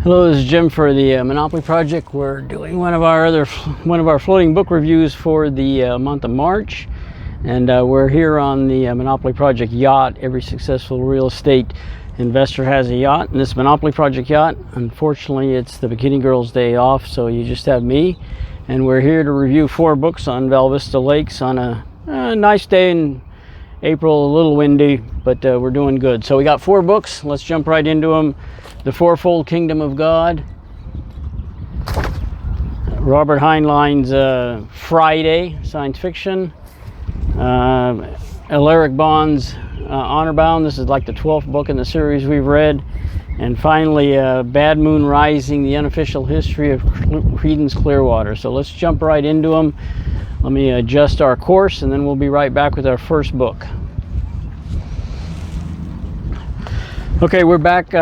Hello, this is Jim for the Monopoly Project. We're doing one of our floating book reviews for the month of March, and we're here on the Monopoly Project yacht. Every successful real estate investor has a yacht, and this Monopoly Project yacht, unfortunately, it's the Bikini Girls' day off, so you just have me, and we're here to review 4 books on Val Vista Lakes on a nice day in April, a little windy, but we're doing good. So we got 4 books. Let's jump right into them. The Fourfold Kingdom of God, Robert Heinlein's Friday, science fiction, Alaric Bond's Honor Bound. This is like the 12th book in the series we've read. And finally, Bad Moon Rising, the unofficial history of Creedence Clearwater. So let's jump right into them. Let me adjust our course, and then we'll be right back with our first book. Okay, we're back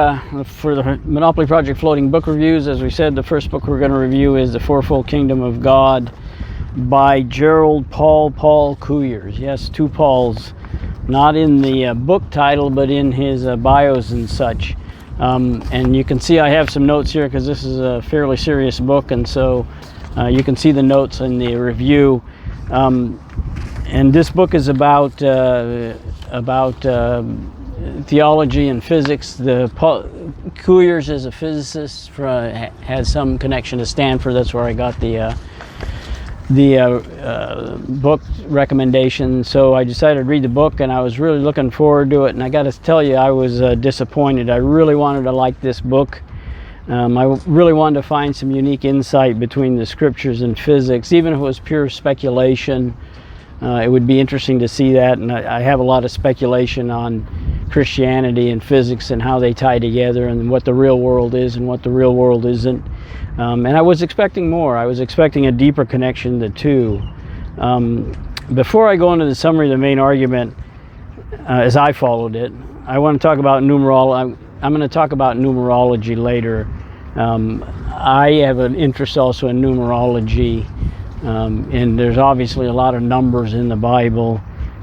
for the Monopoly Project Floating Book Reviews. As we said, the first book we're going to review is The Fourfold Kingdom of God by Gerald Paul Paul Kooyers. Yes, 2 Pauls, not in the book title, but in his bios and such. And you can see I have some notes here because this is a fairly serious book, and so you can see the notes in the review. And this book is about theology and physics. Kooyers is a physicist, has some connection to Stanford. That's where I got the book recommendation. So I decided to read the book, and I was really looking forward to it. And I got to tell you, I was disappointed. I really wanted to like this book. I really wanted to find some unique insight between the scriptures and physics, even if it was pure speculation. It would be interesting to see that, and I have a lot of speculation on Christianity and physics and how they tie together and what the real world is and what the real world isn't. And I was expecting more. I was expecting a deeper connection to the two. Before I go into the summary of the main argument, as I followed it, I want to talk about numerology. I'm going to talk about numerology later. I have an interest also in numerology. And there's obviously a lot of numbers in the Bible,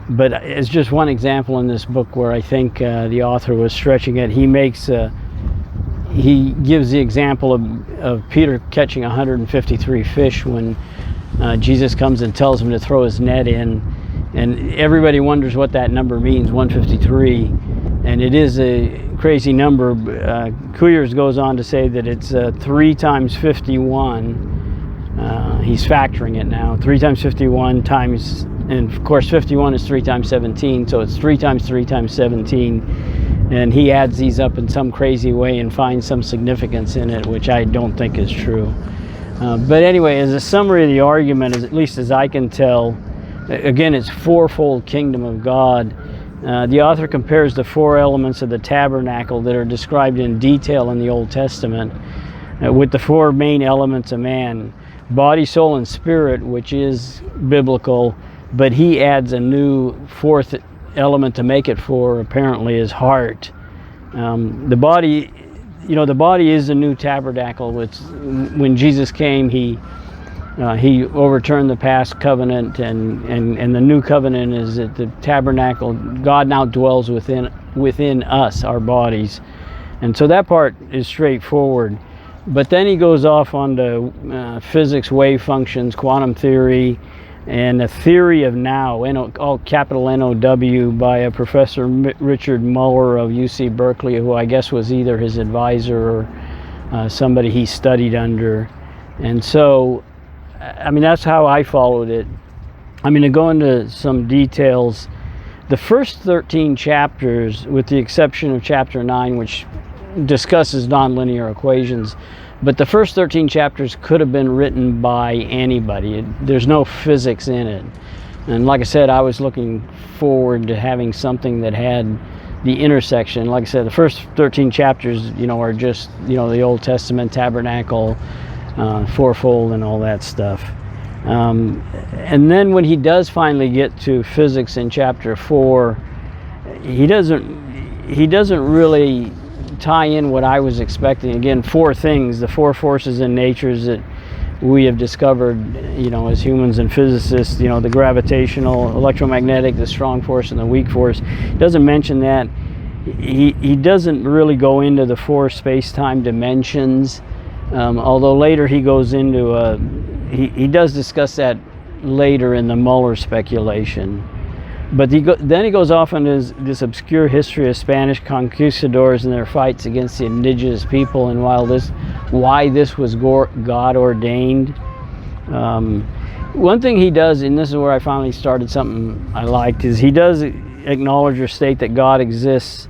but it's just one example in this book where I think the author was stretching it. He gives the example of Peter catching 153 fish when Jesus comes and tells him to throw his net in, and everybody wonders what that number means, 153, and it is a crazy number. Kooyers goes on to say that it's 3 times 51. He's factoring it now. 3 times 51 times, and of course 51 is 3 times 17, so it's 3 times 3 times 17, and he adds these up in some crazy way and finds some significance in it, which I don't think is true. But anyway, as a summary of the argument, at least as I can tell, again, it's Fourfold Kingdom of God. The author compares the 4 elements of the tabernacle that are described in detail in the Old Testament with the 4 main elements of man: body, soul, and spirit, which is biblical, but he adds a new 4th element to make it 4, apparently, is heart. The body is the new tabernacle. When Jesus came, he overturned the past covenant, and the new covenant is that the tabernacle, God now dwells within us, our bodies. And so that part is straightforward. But then he goes off onto physics, wave functions, quantum theory, and a theory of now, all capital N-O-W, by a Professor Richard Muller of UC Berkeley, who I guess was either his advisor or somebody he studied under. And so, I mean, that's how I followed it. I mean, to go into some details, the first 13 chapters, with the exception of chapter 9, which discusses nonlinear equations, but the first 13 chapters could have been written by anybody. There's no physics in it. And like I said, I was looking forward to having something that had the intersection. Like I said, the first 13 chapters, are just, the Old Testament, tabernacle, fourfold, and all that stuff. And then when he does finally get to physics in chapter 4, he doesn't really tie in what I was expecting. Again, 4 things, the 4 forces in nature that we have discovered, as humans and physicists, the gravitational, electromagnetic, the strong force, and the weak force. He doesn't mention that. he doesn't really go into the 4 space-time dimensions, although later he goes into he does discuss that later in the Muller speculation. But then he goes off into this obscure history of Spanish conquistadors and their fights against the indigenous people, and why this was God ordained. One thing he does, and this is where I finally started something I liked, is he does acknowledge or state that God exists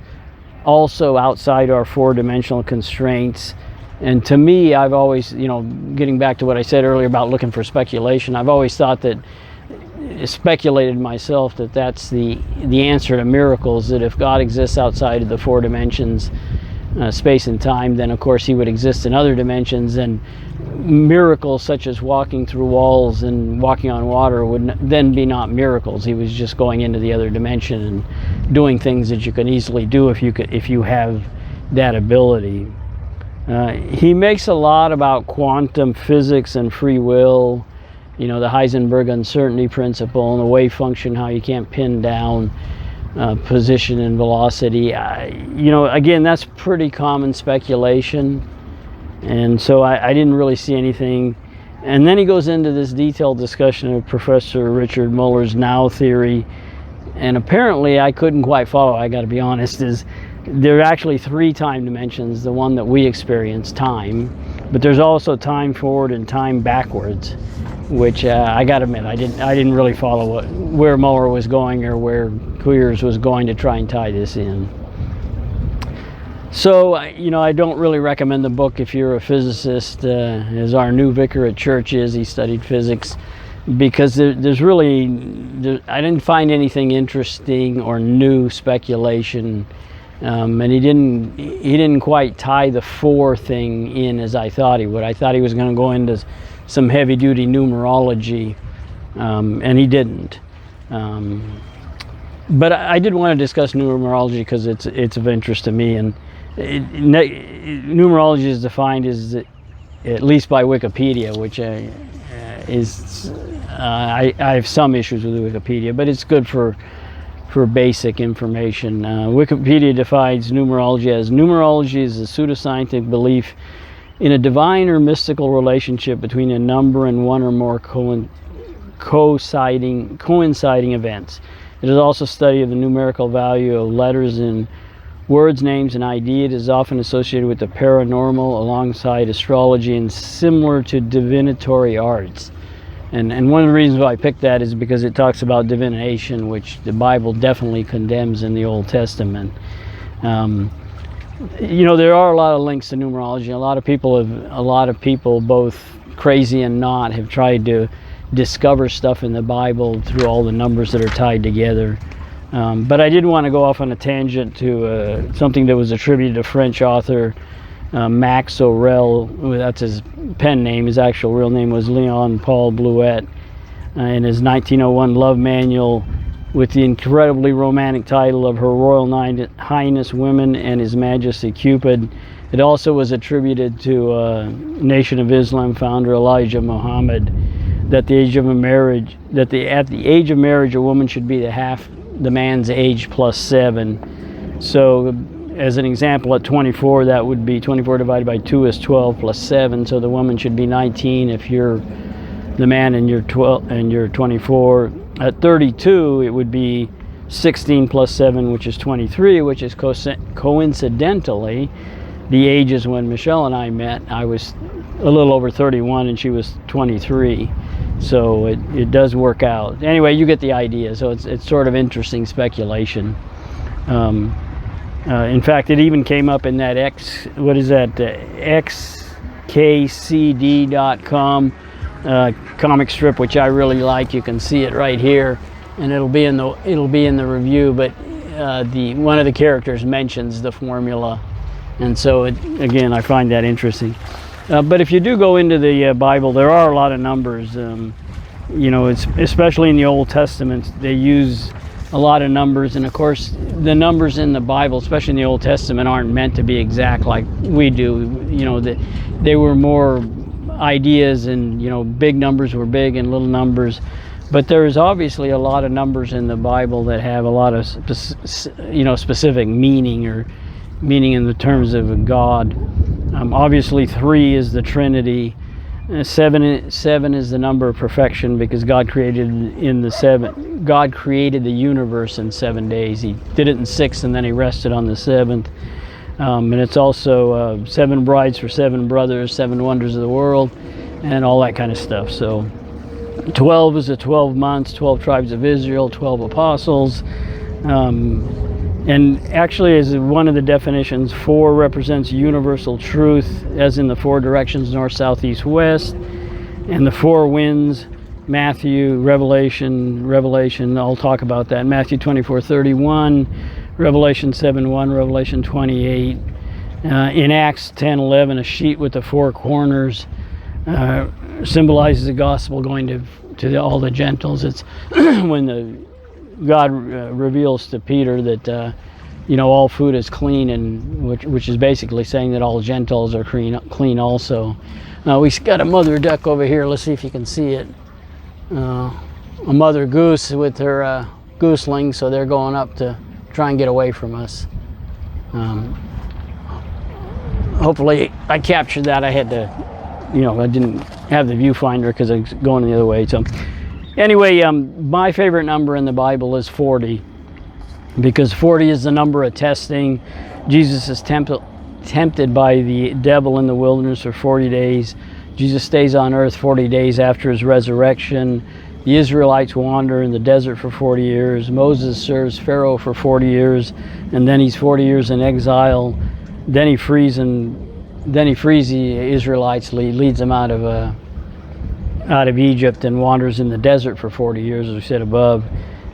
also outside our 4-dimensional constraints. And to me, I've always, getting back to what I said earlier about looking for speculation, I've always thought that, speculated myself, that that's the answer to miracles, that if God exists outside of the 4 dimensions, space and time, then of course he would exist in other dimensions, and miracles such as walking through walls and walking on water would then be not miracles. He was just going into the other dimension and doing things that you can easily do if you have that ability. He makes a lot about quantum physics and free will, the Heisenberg uncertainty principle and the wave function, how you can't pin down position and velocity. Again, that's pretty common speculation, and so I didn't really see anything. And then he goes into this detailed discussion of Professor Richard Muller's now theory, and apparently I couldn't quite follow, I got to be honest. There are actually 3 time dimensions, the one that we experience, time, but there's also time forward and time backwards, which I got to admit, I didn't really follow where Muller was going or where Kooyers was going to try and tie this in. So, I don't really recommend the book if you're a physicist, as our new vicar at church is. He studied physics, because I didn't find anything interesting or new speculation. And he didn't quite tie the 4 thing in as I thought he would. I thought he was going to go into some heavy-duty numerology, and he didn't. But I did want to discuss numerology because it's of interest to me. And numerology is defined as, at least by Wikipedia, which I have some issues with Wikipedia, but it's good for basic information. Wikipedia defines numerology as: numerology is a pseudoscientific belief in a divine or mystical relationship between a number and one or more coinciding events. It is also study of the numerical value of letters in words, names, and ideas. It is often associated with the paranormal alongside astrology and similar to divinatory arts. And one of the reasons why I picked that is because it talks about divination, which the Bible definitely condemns in the Old Testament. There are a lot of links to numerology. A lot of people, both crazy and not, have tried to discover stuff in the Bible through all the numbers that are tied together. But I did want to go off on a tangent to something that was attributed to French author Max Aurel. That's his pen name. His actual real name was Leon Paul Blouet. In his 1901 love manual with the incredibly romantic title of Her Royal Highness Women and His Majesty Cupid. It also was attributed to Nation of Islam founder Elijah Muhammad, that at the age of marriage a woman should be half the man's age plus 7. So as an example, at 24, that would be 24 divided by 2 is 12 plus 7. So the woman should be 19 if you're the man and you're 12 and you're 24. At 32, it would be 16 plus 7, which is 23, which is coincidentally the ages when Michelle and I met. I was a little over 31 and she was 23. So it does work out. Anyway, you get the idea. So it's sort of interesting speculation. In fact, it even came up in that xkcd.com comic strip, which I really like. You can see it right here, and it'll be in the review. But one of the characters mentions the formula, and so again, I find that interesting. But if you do go into the Bible, there are a lot of numbers. It's especially in the Old Testament, they use a lot of numbers, and of course the numbers in the Bible, especially in the Old Testament, aren't meant to be exact like we do. They were more ideas, and big numbers were big and little numbers But there's obviously a lot of numbers in the Bible that have a lot of specific meaning, or meaning in the terms of God. Obviously 3 is the Trinity. 7 is the number of perfection, because God created the universe in 7 days. He did it in 6 and then he rested on the 7th. And it's also 7 brides for 7 brothers, 7 wonders of the world, and all that kind of stuff. So 12 is the 12 months, 12 tribes of Israel, 12 apostles. And actually, as one of the definitions, 4 represents universal truth, as in the 4 directions, north, south, east, west. And the 4 winds, Matthew, Revelation, I'll talk about that. Matthew 24:31, Revelation 7:1, Revelation 28. In Acts 10:11, a sheet with the 4 corners symbolizes the gospel going to all the Gentiles. It's when God reveals to Peter that all food is clean, and which is basically saying that all Gentiles are clean also. We got a mother duck over here. Let's see if you can see it. A mother goose with her gooselings, so they're going up to try and get away from us. Hopefully I captured that. I had to, I didn't have the viewfinder because I was going the other way. So anyway, my favorite number in the Bible is 40, because 40 is the number of testing. Jesus is tempted by the devil in the wilderness for 40 days. Jesus stays on earth 40 days after his resurrection. The Israelites wander in the desert for 40 years. Moses serves Pharaoh for 40 years, and then he's 40 years in exile. Then he frees the Israelites, leads them out of Egypt, and wanders in the desert for 40 years, as we said above.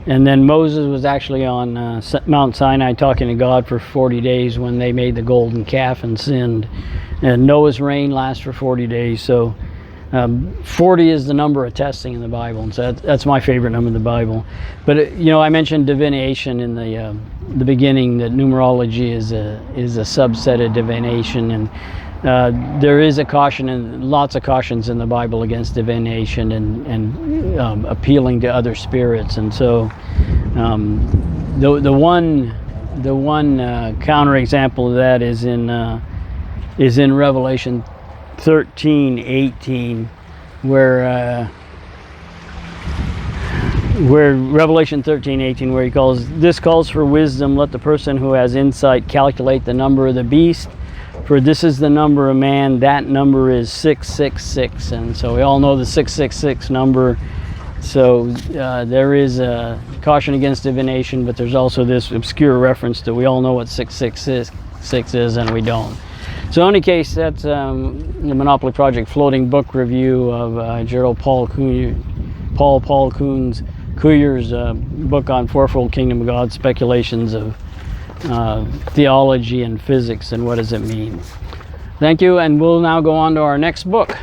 And then Moses was actually on Mount Sinai talking to God for 40 days when they made the golden calf and sinned. And Noah's reign lasts for 40 days. So 40 is the number of testing in the Bible, and so that's my favorite number in the Bible. But I mentioned divination in the beginning, that numerology is a subset of divination, and there is a caution, and lots of cautions in the Bible against divination and appealing to other spirits. And so the one counterexample of that is in Revelation 13:18, where Revelation 13:18, where he calls for wisdom. Let the person who has insight calculate the number of the beast, for this is the number of man. That number is 666, and so we all know the 666 number. So there is a caution against divination, but there's also this obscure reference that we all know what 666 is, and we don't. So in any case, that's the Monopoly Project Floating Book review of Gerald Paul Paul Kooyers' book on Fourfold Kingdom of God, speculations of theology and physics and what does it mean. Thank you, and we'll now go on to our next book.